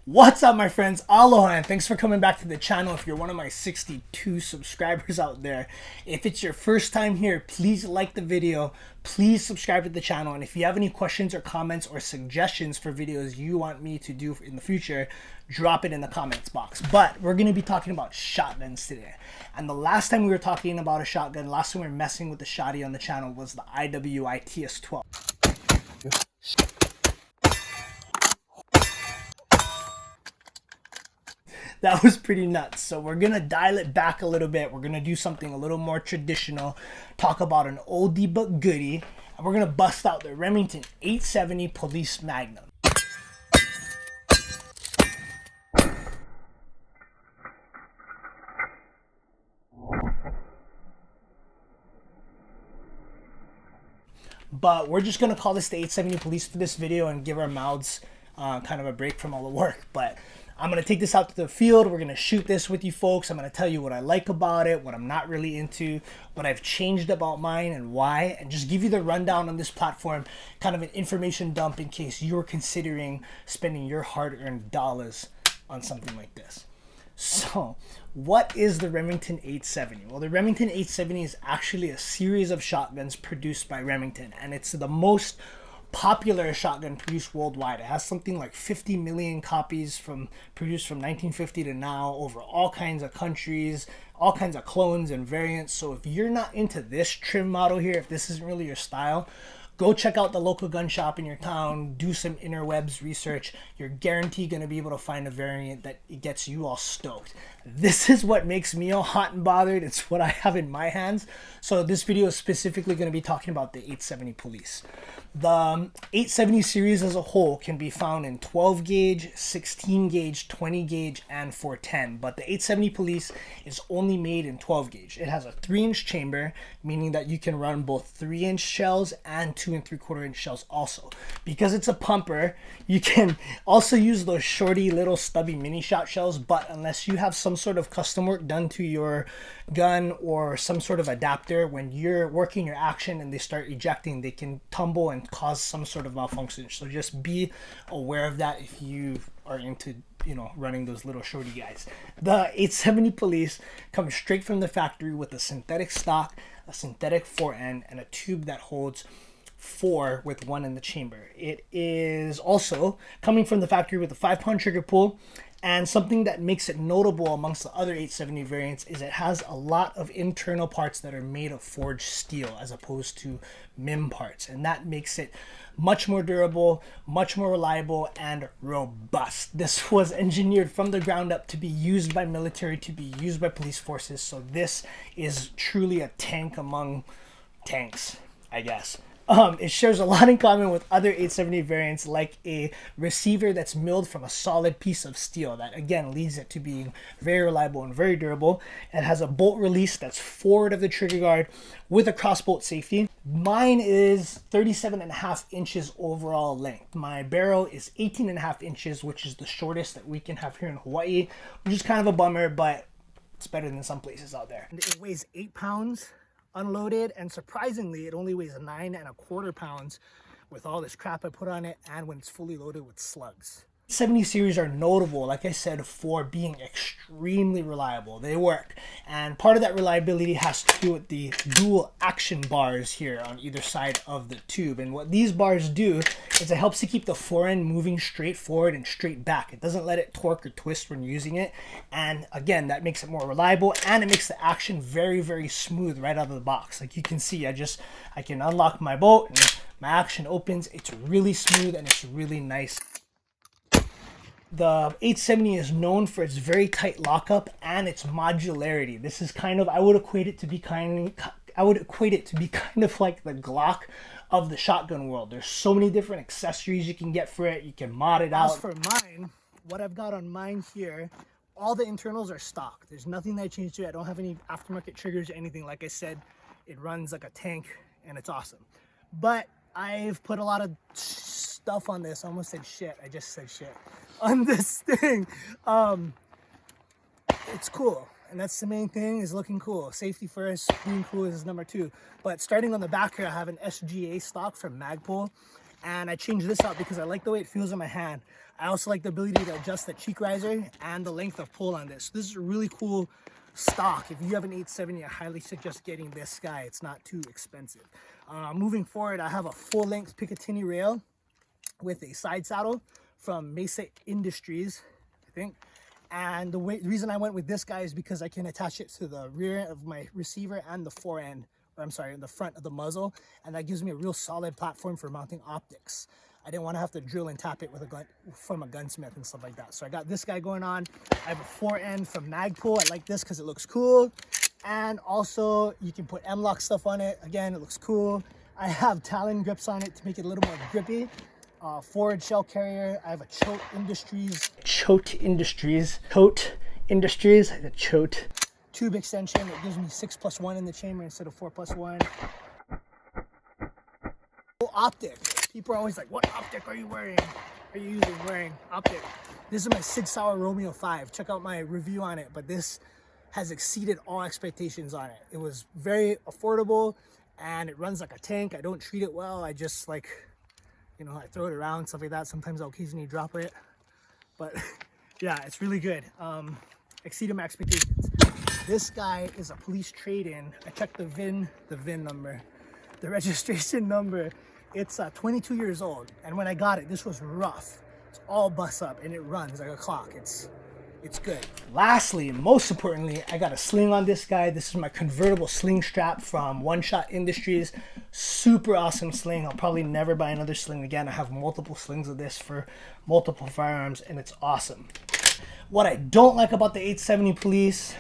What's up, my friends? Aloha, and thanks for coming back to the channel. If you're one of my 62 subscribers out there, if it's your first time here, please like the video, please subscribe to the channel, and if you have any questions or comments or suggestions for videos you want me to do in the future, drop it in the comments box. But we're going to be talking about shotguns today. And the last time we were talking about a shotgun, last time we were messing with the shotty on the channel was the IWI TS12. That was pretty nuts. So we're gonna dial it back a little bit. We're gonna do something a little more traditional, talk about an oldie but goodie, and we're gonna bust out the Remington 870 Police Magnum. But we're just gonna call this the 870 Police for this video and give our mouths kind of a break from all the work. But I'm gonna take this out to the field. We're gonna shoot this with you folks. I'm gonna tell you what I like about it, what I'm not really into, what I've changed about mine and why, and just give you the rundown on this platform, kind of an information dump in case you're considering spending your hard-earned dollars on something like this. So, what is the Remington 870? Well, the Remington 870 is actually a series of shotguns produced by Remington, and it's the most popular shotgun produced worldwide. It has something like 50 million copies produced from 1950 to now over all kinds of countries, all kinds of clones and variants. So if you're not into this trim model here, if this isn't really your style, go check out the local gun shop in your town, do some interwebs research. You're guaranteed going to be able to find a variant that gets you all stoked. This is what makes me all hot and bothered. It's what I have in my hands. So this video is specifically going to be talking about the 870 Police. The 870 series as a whole can be found in 12 gauge, 16 gauge, 20 gauge, and 410. But the 870 Police is only made in 12 gauge. It has a 3-inch chamber, meaning that you can run both 3-inch shells and 2 3/4-inch shells also. Because it's a pumper, you can also use those shorty little stubby mini shot shells, but unless you have some sort of custom work done to your gun or some sort of adapter, when you're working your action and they start ejecting, they can tumble and cause some sort of malfunction. So just be aware of that if you are into running those little shorty guys. The 870 Police comes straight from the factory with a synthetic stock, a synthetic fore end, and a tube that holds 4 with 1 in the chamber. It is also coming from the factory with a 5-pound trigger pull, and something that makes it notable amongst the other 870 variants is it has a lot of internal parts that are made of forged steel as opposed to MIM parts, and that makes it much more durable, much more reliable, and robust. This was engineered from the ground up to be used by military, to be used by police forces, so this is truly a tank among tanks, I guess. It shares a lot in common with other 870 variants, like a receiver that's milled from a solid piece of steel that again leads it to being very reliable and very durable. It has a bolt release that's forward of the trigger guard with a crossbolt safety. Mine is 37.5 inches overall length. My barrel is 18.5 inches, which is the shortest that we can have here in Hawaii, which is kind of a bummer, but it's better than some places out there. It weighs 8 pounds. Unloaded, and surprisingly it only weighs 9.25 pounds with all this crap I put on it, and when it's fully loaded with slugs. 70 series are notable, like I said, for being extremely reliable. They work, and part of that reliability has to do with the dual action bars here on either side of the tube. And what these bars do is it helps to keep the forend moving straight forward and straight back. It doesn't let it torque or twist when using it, and again, that makes it more reliable, and it makes the action very, very smooth right out of the box. Like you can see, I can unlock my bolt and my action opens. It's really smooth and it's really nice. The 870 is known for its very tight lockup and its modularity. This is kind of, I would equate it to be kind of like the Glock of the shotgun world. There's so many different accessories you can get for it. You can mod it out. As for mine, what I've got on mine here, all the internals are stock. There's nothing that I changed to it. I don't have any aftermarket triggers or anything. Like I said, it runs like a tank and it's awesome. But I've put a lot of stuff on this. I almost said shit. I just said shit on this thing. It's cool, and that's the main thing, is looking cool. Safety first, being cool is number 2. But starting on the back here, I have an SGA stock from Magpul, And I changed this out because I like the way it feels in my hand. I also like the ability to adjust the cheek riser and the length of pull on this. This is a really cool stock. If you have an 870, I highly suggest getting this guy. It's not too expensive. Moving forward, I have a full-length Picatinny rail with a side saddle from Mesa Industries, I think. And the reason I went with this guy is because I can attach it to the rear of my receiver and the the front of the muzzle, and that gives me a real solid platform for mounting optics. I didn't want to have to drill and tap it with a gun from a gunsmith and stuff like that. So I got this guy going on. I have a 4N from Magpul. I like this because it looks cool. And also you can put M-LOK stuff on it. Again, it looks cool. I have Talon grips on it to make it a little more grippy. Forward shell carrier. I have a Chote Industries. Tube extension. It gives me 6+1 in the chamber instead of 4+1. Optic. People are always like, what optic are you wearing? Are you wearing optic? This is my Sig Sauer Romeo 5. Check out my review on it, but this has exceeded all expectations on it. It was very affordable and it runs like a tank. I don't treat it well. I just like, you know, I throw it around, stuff like that. Sometimes I'll occasionally drop it, but yeah, it's really good. Exceeded my expectations. This guy is a police trade-in. I checked the VIN number, the registration number. It's 22 years old, and when I got it, this was rough. It's all bust up, and it runs like a clock. It's good. Lastly, and most importantly, I got a sling on this guy. This is my convertible sling strap from One Shot Industries. Super awesome sling. I'll probably never buy another sling again. I have multiple slings of this for multiple firearms, and it's awesome. What I don't like about the 870 Police,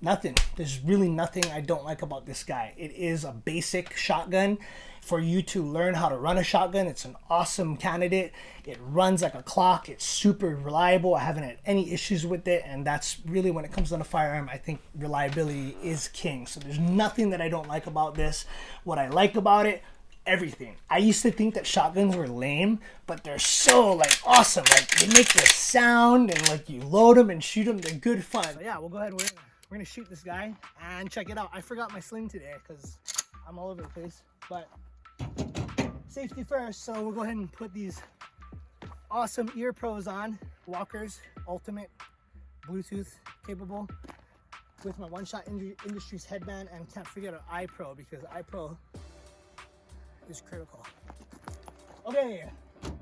nothing. There's really nothing I don't like about this guy. It is a basic shotgun. For you to learn how to run a shotgun, it's an awesome candidate. It runs like a clock. It's super reliable. I haven't had any issues with it, and that's really, when it comes to a firearm, I think reliability is king. So there's nothing that I don't like about this. What I like about it, everything. I used to think that shotguns were lame, but they're so like awesome. Like they make this sound, and like you load them and shoot them. They're good fun. So yeah, we'll go ahead. We're gonna shoot this guy and check it out. I forgot my sling today because I'm all over the place, but safety first. So we'll go ahead and put these awesome ear pros on, Walker's Ultimate Bluetooth capable, with my One Shot Industries headband, and can't forget an eye pro because eye pro is critical. Okay, all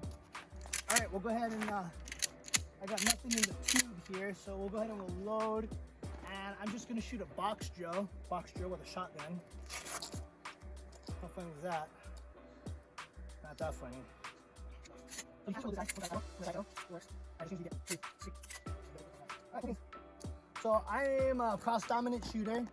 right, we'll go ahead and I got nothing in the tube here, so we'll go ahead and we'll load, and I'm just gonna shoot a box drill with a shotgun. How funny was that? Not that funny. So I am a cross dominant shooter.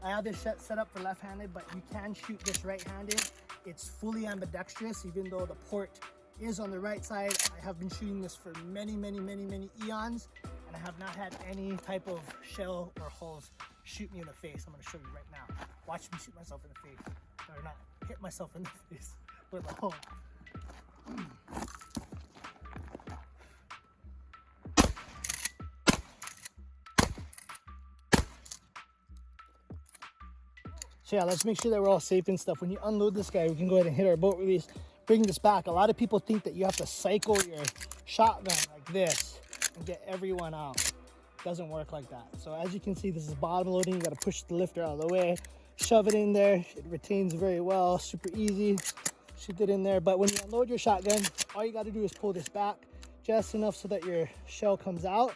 I have this set up for left-handed, but you can shoot this right-handed. It's fully ambidextrous, even though the port is on the right side. I have been shooting this for many eons, and I have not had any type of shell or holes shoot me in the face. I'm gonna show you right now. Watch me shoot myself in the face. Or not hit myself in the face with a hole. So yeah, let's make sure that we're all safe and stuff. When you unload this guy, we can go ahead and hit our bolt release, bring this back. A lot of people think that you have to cycle your shotgun like this and get everyone out. It doesn't work like that. So as you can see, this is bottom loading. You got to push the lifter out of the way, shove it in there. It retains very well, super easy. Shoot it in there. But when you unload your shotgun, all you got to do is pull this back just enough so that your shell comes out.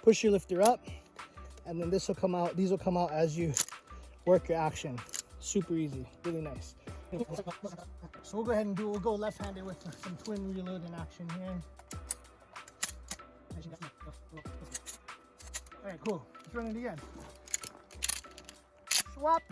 Push your lifter up, and then this will come out. These will come out as you work your action. Super easy, really nice. So we'll go ahead and we'll go left-handed with some twin reload in action here. All right, cool. Let's run it again. Swap.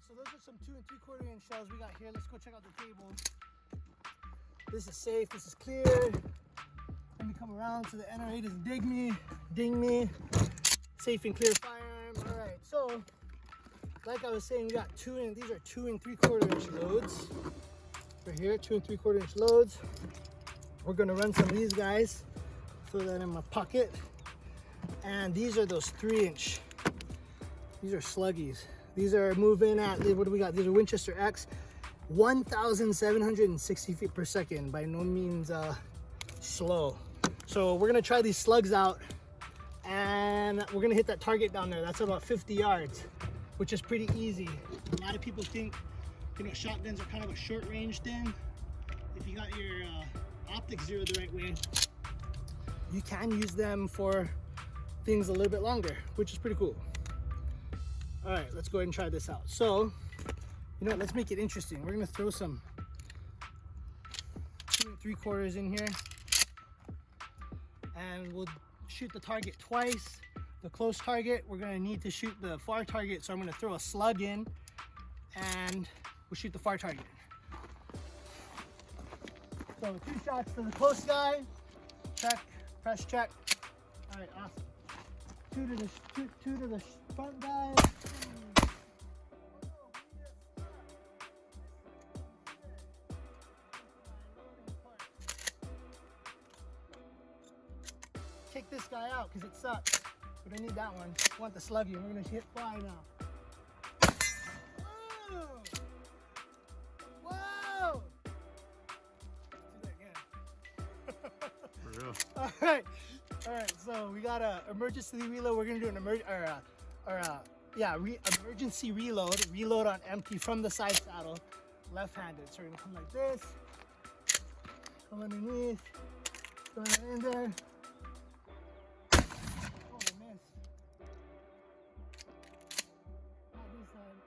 So those are some 2 3/4 inch shells we got here. Let's go check out the table. This is safe, this is clear. Let me come around so the NRA doesn't ding me. Safe and clear firearm. firearm. All right, so like I was saying, we got these are 2 3/4 inch loads. Right here, 2 3/4 inch loads. We're gonna run some of these guys. Throw that in my pocket. And these are those 3-inch. These are sluggies. These are moving at, what do we got? These are Winchester X, 1,760 feet per second. By no means slow. So we're gonna try these slugs out, and we're gonna hit that target down there. That's about 50 yards, which is pretty easy. A lot of people think, you know, shotguns are kind of a short range thing. If you got your optics zeroed the right way, you can use them for things a little bit longer, which is pretty cool. All right, let's go ahead and try this out. So, you know, let's make it interesting. We're gonna throw some 2 3/4 in here, and we'll shoot the target twice. The close target, we're gonna need to shoot the far target, so I'm gonna throw a slug in, and we'll shoot the far target. So 2 shots to the close guy. Check, press check. All right, awesome. 2 to the front guy. Kick this guy out because it sucks. We don't need that one. We want the sluggy. We're gonna hit fly now. Whoa! Whoa! Let's do that again. For real. All right. So we got a emergency reload. We're gonna do an emergency reload. Reload on empty from the side saddle, left-handed. So we're gonna come like this. Come underneath. Throw it in there. Oh, I missed. Not this side.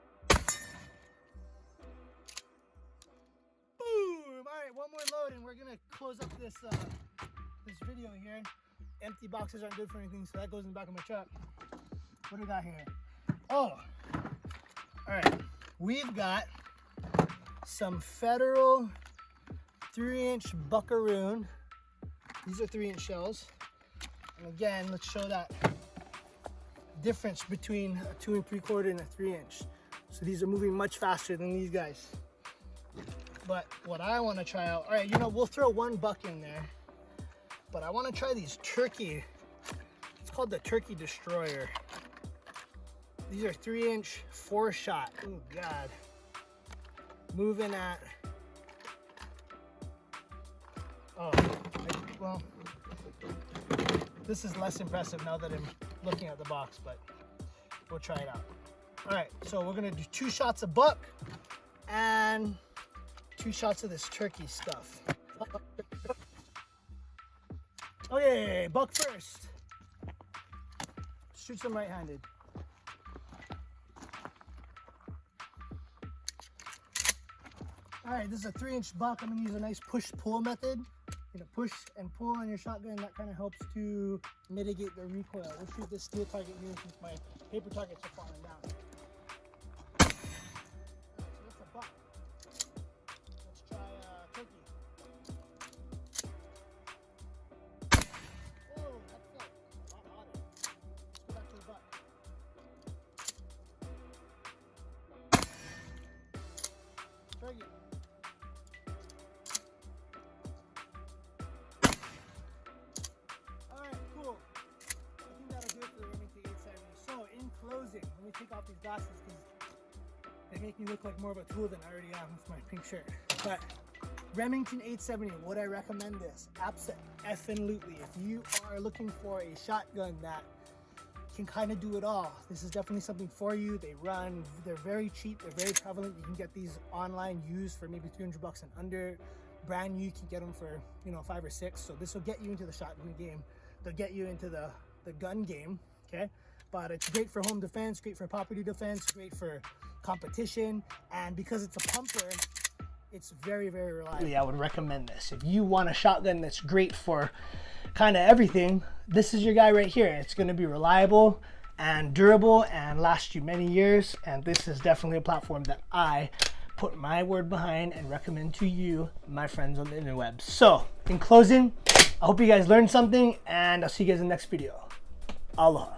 Boom! All right, one more load, and we're gonna close up this this video here. Empty boxes aren't good for anything, so that goes in the back of my truck. What do we got here? Oh, all right. We've got some Federal 3-inch buckaroon. These are 3-inch shells. And again, let's show that difference between a 2 3/4 and a 3-inch. So these are moving much faster than these guys. But what I want to try out, all right, you know, we'll throw 1 buck in there. But I want to try these turkey. It's called the Turkey Destroyer. These are 3-inch 4-shot. Oh God. Moving at. Oh, well, this is less impressive now that I'm looking at the box, but we'll try it out. All right, so we're gonna do 2 shots of buck and 2 shots of this turkey stuff. Okay, buck first. Shoot some right-handed. All right, this is a 3-inch buck. I'm gonna use a nice push-pull method. You know, push and pull on your shotgun. That kind of helps to mitigate the recoil. We'll shoot this steel target here since my paper targets are falling down. All right, so that's a buck. Let's try turkey. Oh, that felt a lot hotter. Let's go back to the buck. Turkey. Closing. Let me take off these glasses because they make me look like more of a tool than I already am with my pink shirt. But Remington 870, would I recommend this? Absolutely. If you are looking for a shotgun that can kind of do it all, this is definitely something for you. They're very cheap, they're very prevalent. You can get these online used for maybe 300 bucks and under. Brand new, you can get them for, you know, 5 or 6. So this will get you into the shotgun game. They'll get you into the gun game, okay? But it's great for home defense, great for property defense, great for competition, and because it's a pumper, it's very, very reliable. I would recommend this. If you want a shotgun that's great for kind of everything, this is your guy right here. It's going to be reliable and durable and last you many years, and this is definitely a platform that I put my word behind and recommend to you, my friends on the interwebs. So, in closing, I hope you guys learned something, and I'll see you guys in the next video. Aloha.